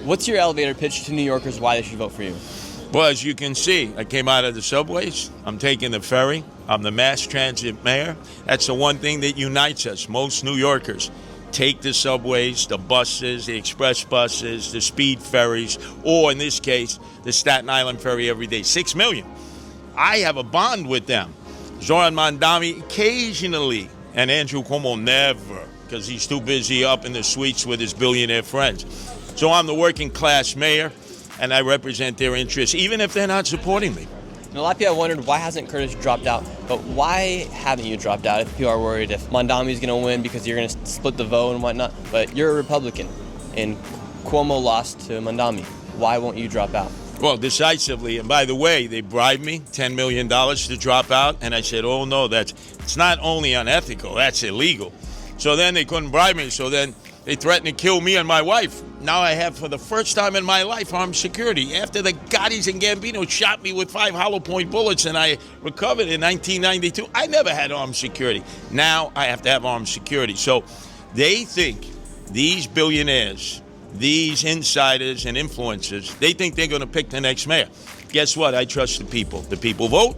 What's your elevator pitch to New Yorkers why they should vote for you? Well, as you can see, I came out of the subways. I'm taking the ferry. I'm the mass transit mayor. That's the one thing that unites us. Most New Yorkers take the subways, the buses, the express buses, the speed ferries, or in this case, the Staten Island ferry every day. 6 million. I have a bond with them. Zohran Mamdani occasionally, and Andrew Cuomo never, because he's too busy up in the suites with his billionaire friends. So I'm the working class mayor, and I represent their interests, even if they're not supporting me. And a lot of people have wondered why hasn't Curtis dropped out, but why haven't you dropped out if people are worried if Mamdani's going to win because you're going to split the vote and whatnot? But you're a Republican, and Cuomo lost to Mamdani. Why won't you drop out? Well, decisively, and by the way, they bribed me $10 million to drop out, and I said, oh no, it's not only unethical, that's illegal. So then they couldn't bribe me, so then they threatened to kill me and my wife. Now I have, for the first time in my life, armed security. After the Gottis and Gambino shot me with 5 hollow point bullets and I recovered in 1992, I never had armed security. Now I have to have armed security. So they think these billionaires, these insiders and influencers, they think they're going to pick the next mayor. Guess what? I trust the people. The people vote.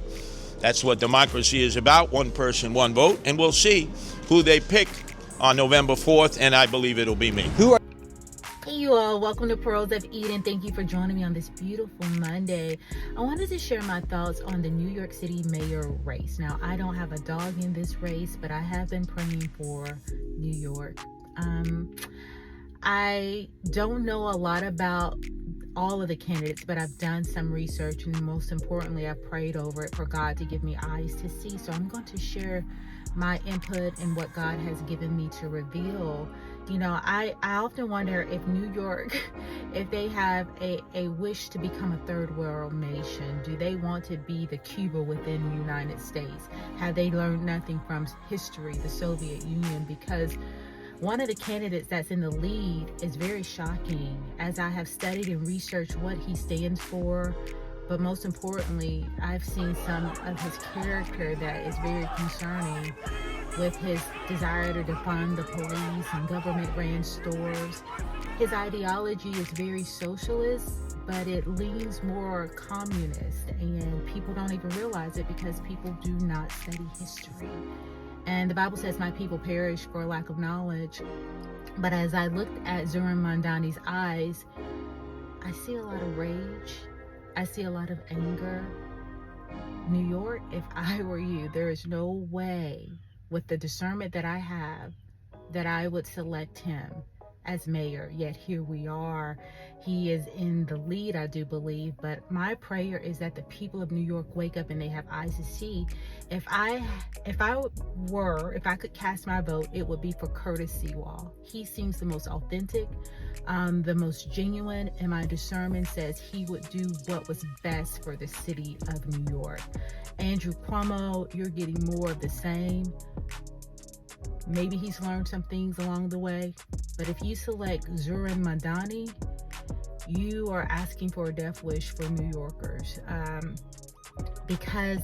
That's what democracy is about. One person, one vote. And we'll see who they pick on November 4th, and I believe it'll be me. Hey you all, welcome to Pearls of Eden. Thank you for joining me on this beautiful Monday. I wanted to share my thoughts on the New York City mayor race. Now, I don't have a dog in this race, but I have been praying for New York. I don't know a lot about all of the candidates, but I've done some research, and most importantly, I've prayed over it for God to give me eyes to see. So I'm going to share my input and what God has given me to reveal. You know, I often wonder if New York, if they have a wish to become a third world nation, do they want to be the Cuba within the United States? Have they learned nothing from history, the Soviet Union? Because one of the candidates that's in the lead is very shocking, as I have studied and researched what he stands for. But most importantly, I've seen some of his character that is very concerning, with his desire to defund the police and government-ran stores. His ideology is very socialist, but it leans more communist, and people don't even realize it because people do not study history. And the Bible says, my people perish for lack of knowledge. But as I looked at Zohran Mamdani's eyes, I see a lot of rage. I see a lot of anger. New York, if I were you, there is no way, with the discernment that I have, that I would select him as mayor. Yet here we are. He is in the lead, I do believe. But my prayer is that the people of New York wake up and they have eyes to see. If I could cast my vote, it would be for Curtis Sliwa. He seems the most authentic, the most genuine, and my discernment says he would do what was best for the city of New York. Andrew Cuomo, you're getting more of the same. Maybe he's learned some things along the way, but if you select Zohran Mamdani, you are asking for a death wish for New Yorkers, because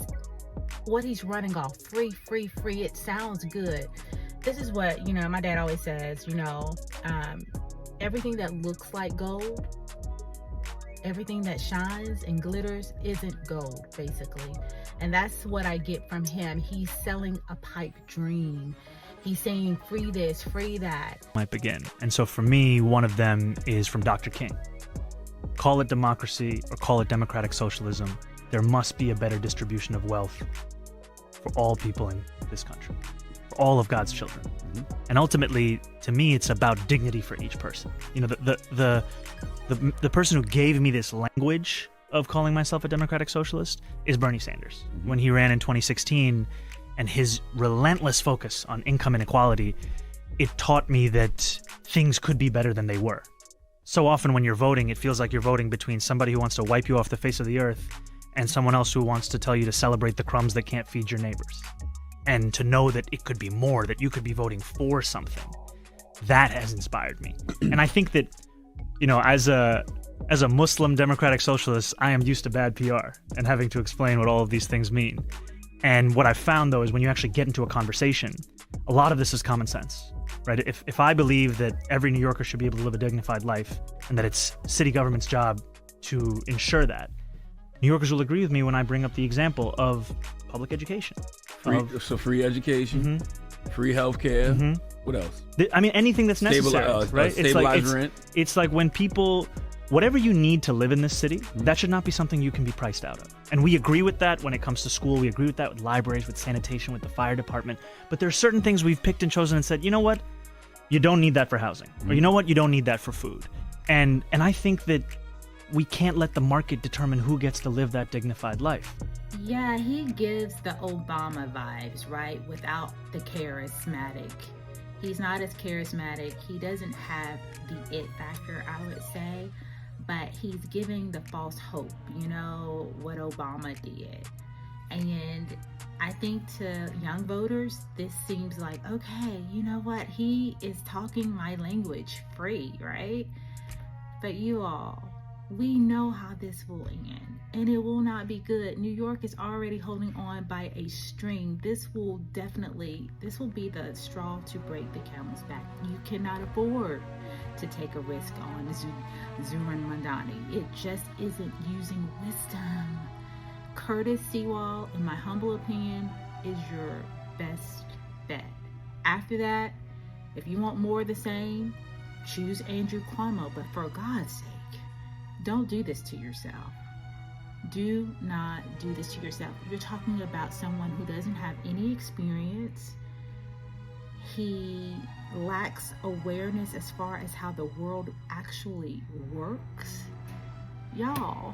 what he's running off, free, it sounds good. This is what, my dad always says, everything that looks like gold, everything that shines and glitters isn't gold, basically. And that's what I get from him. He's selling a pipe dream. He's saying free this, free that. Might begin. And so for me, one of them is from Dr. King. Call it democracy or call it democratic socialism, there must be a better distribution of wealth for all people in this country, for all of God's children. Mm-hmm. And ultimately, to me, it's about dignity for each person. The person who gave me this language of calling myself a democratic socialist is Bernie Sanders. Mm-hmm. When he ran in 2016, and his relentless focus on income inequality, it taught me that things could be better than they were. So often when you're voting, it feels like you're voting between somebody who wants to wipe you off the face of the earth and someone else who wants to tell you to celebrate the crumbs that can't feed your neighbors. And to know that it could be more, that you could be voting for something, that has inspired me. And I think that, as a Muslim democratic socialist, I am used to bad PR and having to explain what all of these things mean. And what I've found, though, is when you actually get into a conversation, a lot of this is common sense, right? If I believe that every New Yorker should be able to live a dignified life, and that it's city government's job to ensure that. New Yorkers will agree with me when I bring up the example of public education. Free education, free healthcare. What else? I mean, anything that's necessary, right? Stabilized rent. It's like when people, whatever you need to live in this city, that should not be something you can be priced out of. And we agree with that when it comes to school. We agree with that with libraries, with sanitation, with the fire department. But there are certain things we've picked and chosen and said, you know what? You don't need that for housing. Or you know what? You don't need that for food. And I think that we can't let the market determine who gets to live that dignified life. Yeah, he gives the Obama vibes, right? Without the charismatic. He's not as charismatic. He doesn't have the it factor, I would say. But he's giving the false hope, you know, what Obama did. And I think to young voters, this seems like, okay, you know what? He is talking my language free, right? But you all, we know how this will end, and it will not be good. New York is already holding on by a string. This will be the straw to break the camel's back. You cannot afford to take a risk on Zohran Mamdani. It just isn't using wisdom. Curtis Sliwa, in my humble opinion, is your best bet. After that, if you want more of the same, choose Andrew Cuomo. But for God's sake, don't do this to yourself. Do not do this to yourself. You're talking about someone who doesn't have any experience. He lacks awareness as far as how the world actually works. Y'all,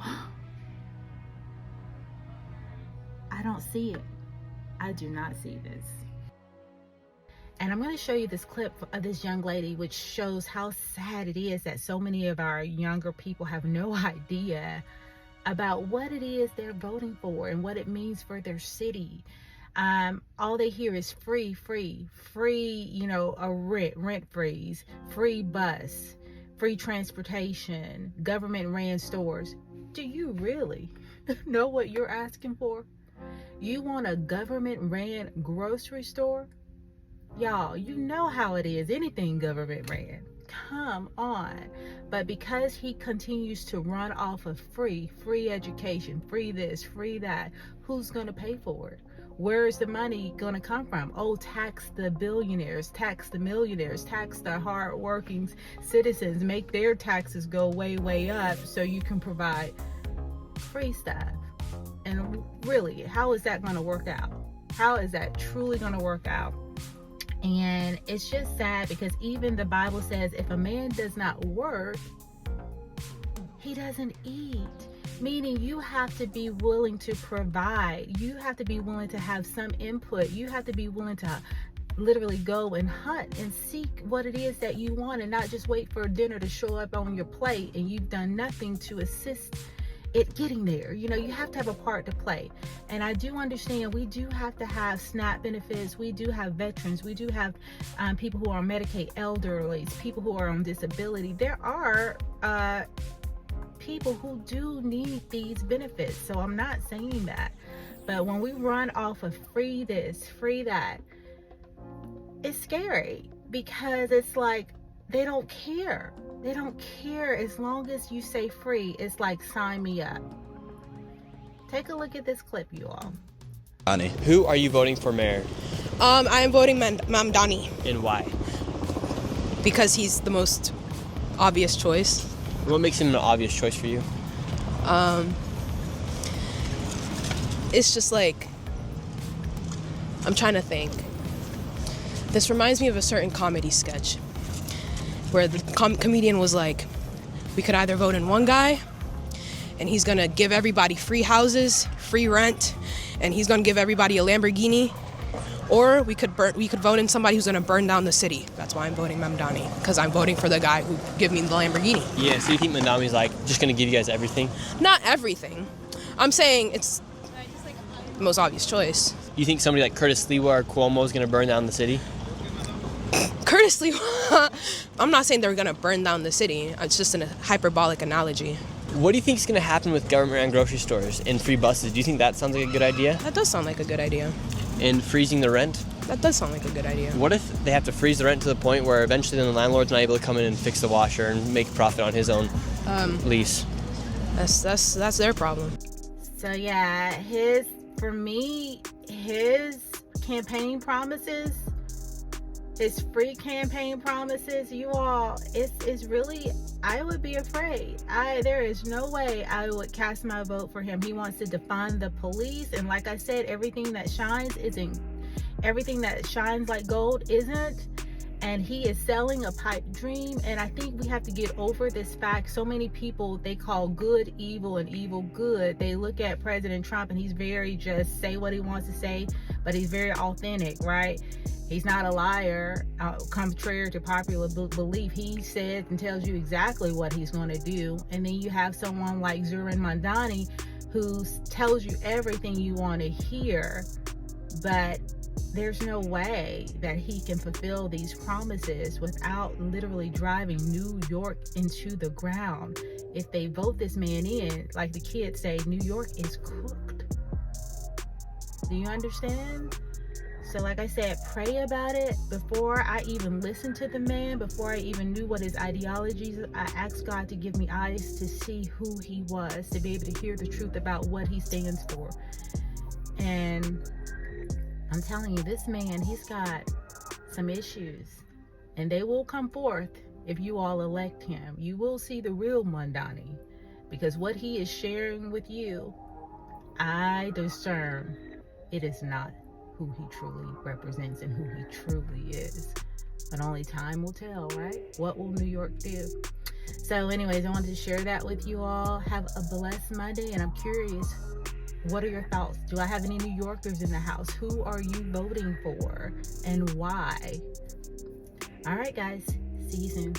I don't see it. I do not see this. And I'm going to show you this clip of this young lady, which shows how sad it is that so many of our younger people have no idea about what it is they're voting for and what it means for their city. All they hear is free, you know, a rent freeze, free bus, free transportation, government ran stores. Do you really know what you're asking for? You want a government ran grocery store? Y'all, you know how it is. Anything government ran. Come on. But because he continues to run off of free education, free this, free that, who's going to pay for it? Where is the money going to come from? Oh, tax the billionaires, tax the millionaires, tax the hard-working citizens, make their taxes go way up so you can provide free stuff. And really, how is that going to work out? How is that truly going to work out? And it's just sad because even the Bible says if a man does not work, he doesn't eat. Meaning you have to be willing to provide. You have to be willing to have some input. You have to be willing to literally go and hunt and seek what it is that you want, and not just wait for dinner to show up on your plate and you've done nothing to assist it getting there. You know, you have to have a part to play. And I do understand we do have to have SNAP benefits. We do have veterans. We do have people who are on Medicaid, elderly, people who are on disability. There are people who do need these benefits. So I'm not saying that. But when we run off of free this, free that, it's scary because it's like they don't care. They don't care as long as you say free. It's like, sign me up. Take a look at this clip, you all. Who are you voting for mayor? I am voting Mamdani And why? because he's the most obvious choice. What makes him an obvious choice for you? It's just like, I'm trying to think. This reminds me of a certain comedy sketch where the comedian was like, we could either vote in one guy and he's gonna give everybody free houses, free rent, and he's gonna give everybody a Lamborghini, or we could vote in somebody who's gonna burn down the city. That's why I'm voting Mamdani, because I'm voting for the guy who give me the Lamborghini. Yeah, so you think Mamdani's like just gonna give you guys everything? Not everything. I'm saying it's the most obvious choice. You think somebody like Curtis Sliwa or Cuomo is gonna burn down the city? Curtis Sliwa, I'm not saying they're gonna burn down the city. It's just a hyperbolic analogy. What do you think is gonna happen with government-run grocery stores and free buses? Do you think that sounds like a good idea? That does sound like a good idea. And freezing the rent? That does sound like a good idea. What if they have to freeze the rent to the point where eventually the landlord's not able to come in and fix the washer and make profit on his own lease? That's their problem. So yeah, his campaign promises, his free campaign promises, you all, it's really, I would be afraid. There is no way I would cast my vote for him. He wants to defund the police, and like I said, everything that shines like gold isn't. And he is selling a pipe dream, and I think we have to get over this fact. So many people, they call good evil and evil good. They look at President Trump and he's very just say what he wants to say, but he's very authentic, right? He's not a liar, contrary to popular belief. He says and tells you exactly what he's going to do. And then you have someone like Zohran Mamdani who tells you everything you want to hear, but there's no way that he can fulfill these promises without literally driving New York into the ground. If they vote this man in, like the kids say, New York is cooked. Do you understand? So like I said, pray about it. Before I even listened to the man, before I even knew what his ideologies, I asked God to give me eyes to see who he was, to be able to hear the truth about what he stands for. And I'm telling you, this man, he's got some issues, and they will come forth if you all elect him. You will see the real Mamdani, because what he is sharing with you, I discern it is not who he truly represents and who he truly is. But only time will tell, right? What will New York do? So anyways, I wanted to share that with you all. Have a blessed Monday, and I'm curious, what are your thoughts? Do I have any New Yorkers in the house? Who are you voting for and why? All right, guys. See you soon.